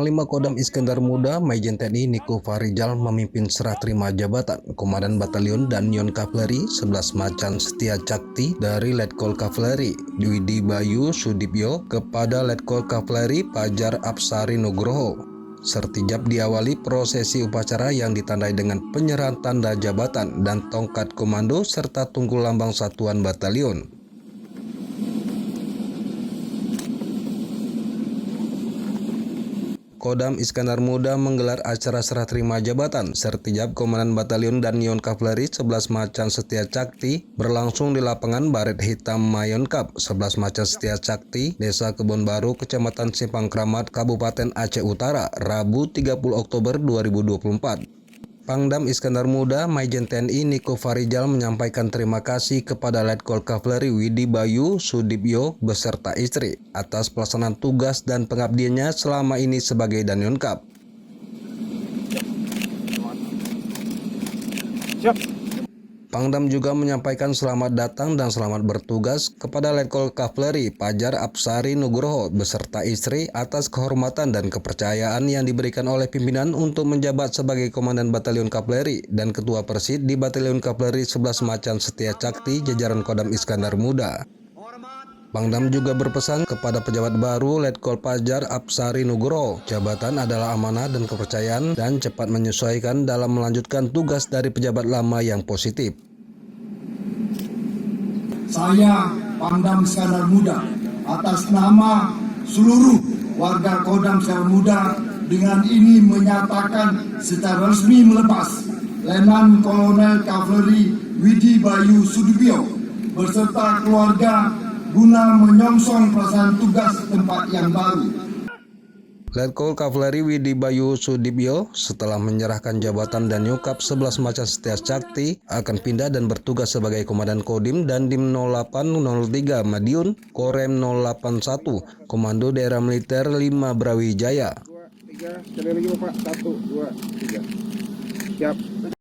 Panglima Kodam Iskandar Muda, Majen TNI Niko Farijal memimpin serah terima jabatan Komandan Batalion dan Yon Kavaleri 11 Macan Setia Cakti dari Letkol Kavaleri Dwidi Bayu Sudibyo kepada Letkol Kavaleri Pajar Apsari Nugroho. Sertijab diawali prosesi upacara yang ditandai dengan penyerahan tanda jabatan dan tongkat komando serta tunggul lambang satuan batalion. Kodam Iskandar Muda menggelar acara serah terima jabatan Sertijab Komandan Batalion dan Yon Kavaleri 11 Macan Setia Cakti berlangsung di lapangan Baret Hitam Mayonkap 11 Macan Setia Cakti, Desa Kebon Baru, Kecamatan Simpang Kramat, Kabupaten Aceh Utara, Rabu 30 Oktober 2024. Pangdam Iskandar Muda, Majen TNI Niko Farijal menyampaikan terima kasih kepada Letkol Kavaleri Dwidi Bayu Sudibyo beserta istri atas pelaksanaan tugas dan pengabdiannya selama ini sebagai Danyonkap. Pangdam juga menyampaikan selamat datang dan selamat bertugas kepada Letkol Kavaleri Pajar Apsari Nugroho beserta istri atas kehormatan dan kepercayaan yang diberikan oleh pimpinan untuk menjabat sebagai Komandan Batalion Kavaleri dan Ketua Persid di Batalion Kavaleri 11 Macan Setia Cakti jajaran Kodam Iskandar Muda. Pangdam juga berpesan kepada pejabat baru Letkol Pajar Apsari Nugroho, jabatan adalah amanah dan kepercayaan dan cepat menyesuaikan dalam melanjutkan tugas dari pejabat lama yang positif. Saya, Pangdam Iskandar Muda, atas nama seluruh warga Kodam Iskandar Muda dengan ini menyatakan secara resmi melepas Letnan Kolonel Kavaleri Dwidi Bayu Sudibyo beserta keluarga guna menyongsong pelaksanaan tugas tempat yang baru. Letkol Kavaleri Dwidi Bayu Sudibyo setelah menyerahkan jabatan dan Yokap 11 Macan Setia Cakti akan pindah dan bertugas sebagai Komandan Kodim dan Dim 0803 Madiun, Korem 081, Komando Daerah Militer 5 Brawijaya. Sekali lagi Bapak, 1, 2, 3. Siap.